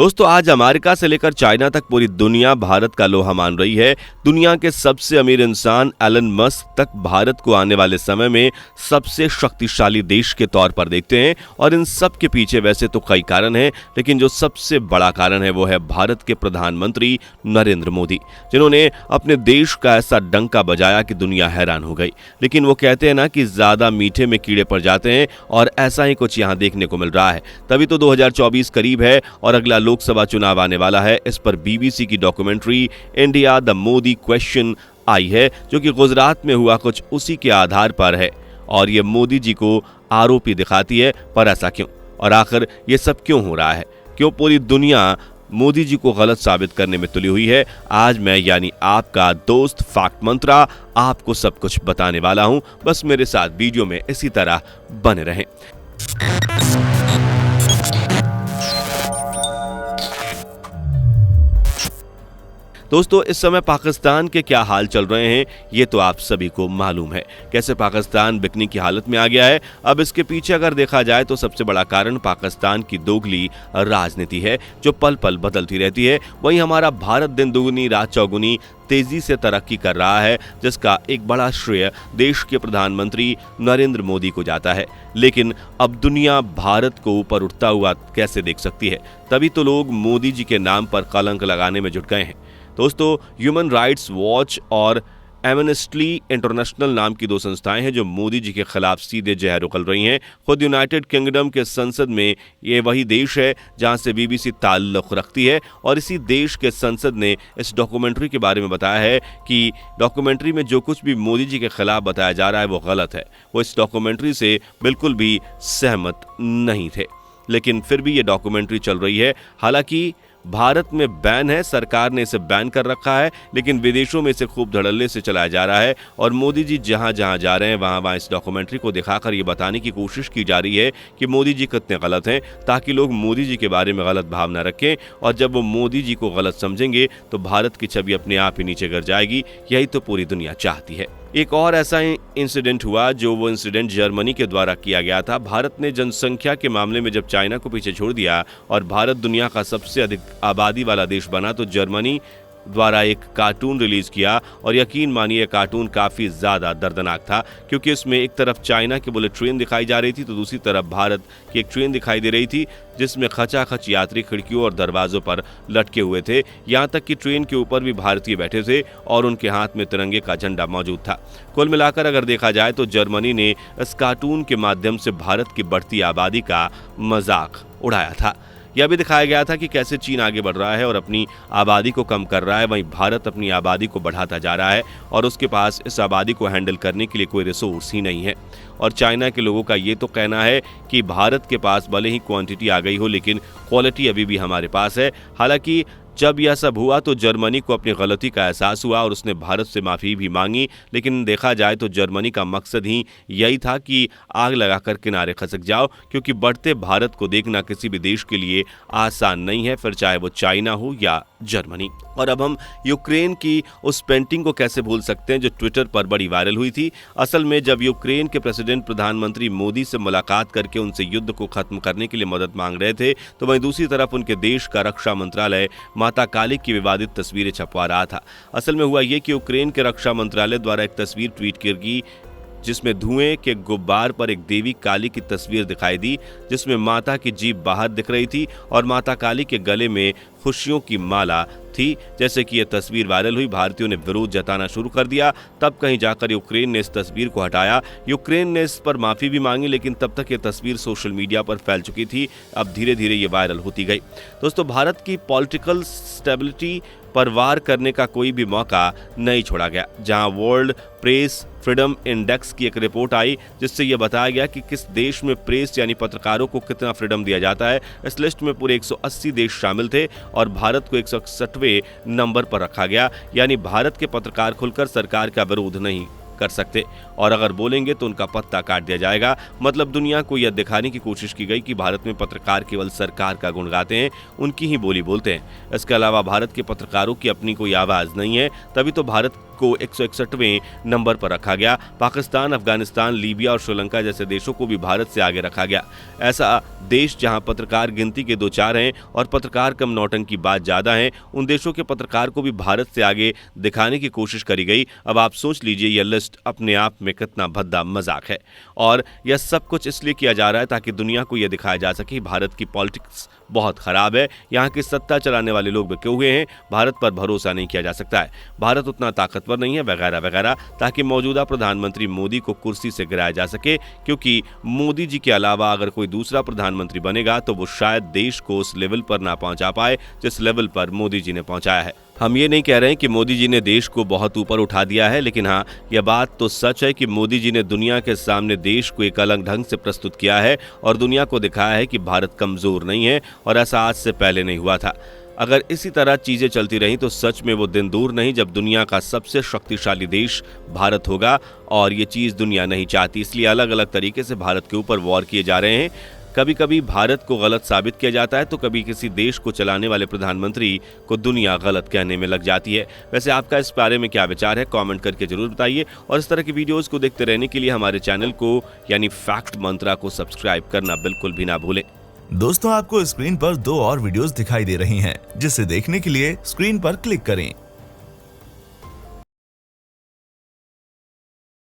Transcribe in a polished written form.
दोस्तों, आज अमेरिका से लेकर चाइना तक पूरी दुनिया भारत का लोहा मान रही है। दुनिया के सबसे अमीर इंसान एलन मस्क तक भारत को आने वाले समय में सबसे शक्तिशाली देश के तौर पर देखते हैं और इन सब के पीछे वैसे तो कई कारण हैं, लेकिन जो सबसे बड़ा कारण है वो है भारत के प्रधानमंत्री नरेंद्र मोदी, जिन्होंने अपने देश का ऐसा डंका बजाया कि दुनिया हैरान हो गई। लेकिन वो कहते हैं ना कि ज्यादा मीठे में कीड़े पड़ जाते हैं, और ऐसा ही कुछ यहाँ देखने को मिल रहा है। तभी तो 2024 करीब है और अगला लोकसभा चुनाव आने वाला है। इस पर बीबीसी की documentary India the Modi question I है, जो कि गुजरात में हुआ कुछ उसी के आधार पर है, और ये मोदी जी को आरोपी दिखाती है। पर ऐसा क्यों, और आखिर ये सब क्यों हो रहा है? क्यों पूरी दुनिया मोदी जी को गलत साबित करने में तुली हुई है? आज मैं यानी आपका दोस्त फैक्ट मंत्रा आपको सब कुछ बताने वाला हूं। बस मेरे साथ वीडियो में इसी तरह बने रहें। दोस्तों, इस समय पाकिस्तान के क्या हाल चल रहे हैं ये तो आप सभी को मालूम है। कैसे पाकिस्तान बिकने की हालत में आ गया है। अब इसके पीछे अगर देखा जाए तो सबसे बड़ा कारण पाकिस्तान की दोगली राजनीति है, जो पल पल बदलती रहती है। वहीं हमारा भारत दिन दुगनी रात चौगुनी तेजी से तरक्की कर रहा है, जिसका एक बड़ा श्रेय देश के प्रधानमंत्री नरेंद्र मोदी को जाता है। लेकिन अब दुनिया भारत को ऊपर उठता हुआ कैसे देख सकती है? तभी तो लोग मोदी जी के नाम पर कलंक लगाने में जुट गए हैं। दोस्तों, ह्यूमन राइट्स वॉच और एमनेस्टी इंटरनेशनल नाम की दो संस्थाएं हैं जो मोदी जी के खिलाफ सीधे जहर उगल रही हैं। खुद यूनाइटेड किंगडम के संसद में ये वही देश है जहां से बीबीसी ताल्लुक रखती है, और इसी देश के संसद ने इस डॉक्यूमेंट्री के बारे में बताया है कि डॉक्यूमेंट्री में जो कुछ भी मोदी जी के खिलाफ बताया जा रहा है वो गलत है। वो इस डॉक्यूमेंट्री से बिल्कुल भी सहमत नहीं थे, लेकिन फिर भी ये डॉक्यूमेंट्री चल रही है। हालांकि भारत में बैन है, सरकार ने इसे बैन कर रखा है, लेकिन विदेशों में इसे खूब धड़ल्ले से चलाया जा रहा है। और मोदी जी जहां जहां जा रहे हैं वहां वहां इस डॉक्यूमेंट्री को दिखाकर ये बताने की कोशिश की जा रही है कि मोदी जी कितने गलत हैं, ताकि लोग मोदी जी के बारे में गलत भावना रखें। और जब वो मोदी जी को गलत समझेंगे तो भारत की छवि अपने आप ही नीचे गिर जाएगी। यही तो पूरी दुनिया चाहती है। एक और ऐसा इंसिडेंट हुआ, जो वो इंसिडेंट जर्मनी के द्वारा किया गया था। भारत ने जनसंख्या के मामले में जब चाइना को पीछे छोड़ दिया और भारत दुनिया का सबसे अधिक आबादी वाला देश बना, तो जर्मनी द्वारा एक कार्टून रिलीज किया, और यकीन मानिए कार्टून काफी ज्यादा दर्दनाक था, क्योंकि इसमें एक तरफ चाइना की बुलेट ट्रेन दिखाई जा रही थी तो दूसरी तरफ भारत की एक ट्रेन दिखाई दे रही थी, जिसमें खचाखच यात्री खिड़कियों और दरवाजों पर लटके हुए थे। यहाँ तक कि ट्रेन के ऊपर भी भारतीय बैठे थे और उनके हाथ में तिरंगे का झंडा मौजूद था। कुल मिलाकर अगर देखा जाए तो जर्मनी ने इस कार्टून के माध्यम से भारत की बढ़ती आबादी का मजाक उड़ाया था। यह भी दिखाया गया था कि कैसे चीन आगे बढ़ रहा है और अपनी आबादी को कम कर रहा है, वहीं भारत अपनी आबादी को बढ़ाता जा रहा है और उसके पास इस आबादी को हैंडल करने के लिए कोई रिसोर्स ही नहीं है। और चाइना के लोगों का ये तो कहना है कि भारत के पास भले ही क्वांटिटी आ गई हो, लेकिन क्वालिटी अभी भी हमारे पास है। हालांकि जब यह सब हुआ तो जर्मनी को अपनी गलती का एहसास हुआ और उसने भारत से माफ़ी भी मांगी, लेकिन देखा जाए तो जर्मनी का मकसद ही यही था कि आग लगाकर किनारे खसक जाओ, क्योंकि बढ़ते भारत को देखना किसी भी देश के लिए आसान नहीं है, फिर चाहे वो चाइना हो या जर्मनी। और अब हम यूक्रेन की उस पेंटिंग को कैसे भूल सकते हैं जो ट्विटर पर बड़ी वायरल हुई थी। असल में जब यूक्रेन के प्रेसिडेंट प्रधानमंत्री मोदी से मुलाकात करके उनसे युद्ध को खत्म करने के लिए मदद मांग रहे थे, तो वहीं दूसरी तरफ उनके देश का रक्षा मंत्रालय माता काली की विवादित तस्वीरें छपवा रहा था। असल में हुआ ये कि यूक्रेन के रक्षा मंत्रालय द्वारा एक तस्वीर ट्वीट की गई, जिसमें धुएं के गुब्बार पर एक देवी काली की तस्वीर दिखाई दी, जिसमें माता की जीभ बाहर दिख रही थी और माता काली के गले में खुशियों की माला थी। जैसे कि यह तस्वीर वायरल हुई, भारतीयों ने विरोध जताना शुरू कर दिया। तब कहीं जाकर यूक्रेन ने इस तस्वीर को हटाया। यूक्रेन ने इस पर माफी भी मांगी, लेकिन तब तक यह तस्वीर सोशल मीडिया पर फैल चुकी थी। अब धीरे धीरे ये वायरल होती गई। दोस्तों, भारत की पॉलिटिकल स्टेबिलिटी पर वार करने का कोई भी मौका नहीं छोड़ा गया। जहां वर्ल्ड प्रेस फ्रीडम इंडेक्स की एक रिपोर्ट आई, जिससे यह बताया गया कि किस देश में प्रेस यानी पत्रकारों को कितना फ्रीडम दिया जाता है। इस लिस्ट में पूरे 180 देश शामिल थे और भारत को 161वें नंबर पर रखा गया। यानी भारत के पत्रकार खुलकर सरकार का विरोध नहीं कर सकते, और अगर बोलेंगे तो उनका पत्ता काट दिया जाएगा। मतलब दुनिया को यह दिखाने की कोशिश की गई कि भारत में पत्रकार केवल सरकार का गुण गाते हैं, उनकी ही बोली बोलते हैं। इसके अलावा भारत के पत्रकारों की अपनी कोई आवाज़ नहीं है। तभी तो भारत को 161वें नंबर पर रखा गया। पाकिस्तान, अफगानिस्तान, लीबिया और श्रीलंका जैसे देशों को भी भारत से आगे रखा गया। ऐसा देश जहां पत्रकार गिनती के 2-4 हैं और पत्रकार कम नौटंकी बात ज्यादा है, उन देशों के पत्रकार को भी भारत से आगे दिखाने की कोशिश करी गई। अब आप सोच लीजिए यह लिस्ट अपने आप में कितना भद्दा मजाक है। और यह सब कुछ इसलिए किया जा रहा है ताकि दुनिया को यह दिखाया जा सके भारत की पॉलिटिक्स बहुत खराब है, यहाँ की सत्ता चलाने वाले लोग बिके हुए हैं, भारत पर भरोसा नहीं किया जा सकता है, भारत उतना ताकतवर नहीं है, वगैरह वगैरह, ताकि मौजूदा प्रधानमंत्री मोदी को कुर्सी से गिराया जा सके। क्योंकि मोदी जी के अलावा अगर कोई दूसरा प्रधानमंत्री बनेगा तो वो शायद देश को उस लेवल पर ना पहुंचा पाए जिस लेवल पर मोदी जी ने पहुंचाया है। हम ये नहीं कह रहे हैं कि मोदी जी ने देश को बहुत ऊपर उठा दिया है, लेकिन हाँ, यह बात तो सच है कि मोदी जी ने दुनिया के सामने देश को एक अलग ढंग से प्रस्तुत किया है और दुनिया को दिखाया है कि भारत कमजोर नहीं है, और ऐसा आज से पहले नहीं हुआ था। अगर इसी तरह चीजें चलती रहीं तो सच में वो दिन दूर नहीं जब दुनिया का सबसे शक्तिशाली देश भारत होगा, और ये चीज दुनिया नहीं चाहती। इसलिए अलग अलग तरीके से भारत के ऊपर वॉर किए जा रहे हैं। कभी कभी भारत को गलत साबित किया जाता है तो कभी किसी देश को चलाने वाले प्रधानमंत्री को दुनिया गलत कहने में लग जाती है। वैसे आपका इस बारे में क्या विचार है, कमेंट करके जरूर बताइए, और इस तरह की वीडियोस को देखते रहने के लिए हमारे चैनल को यानी फैक्ट मंत्रा को सब्सक्राइब करना बिल्कुल भी ना भूलें। दोस्तों, आपको स्क्रीन पर 2 और वीडियोस दिखाई दे रही हैं, जिसे देखने के लिए स्क्रीन पर क्लिक करें।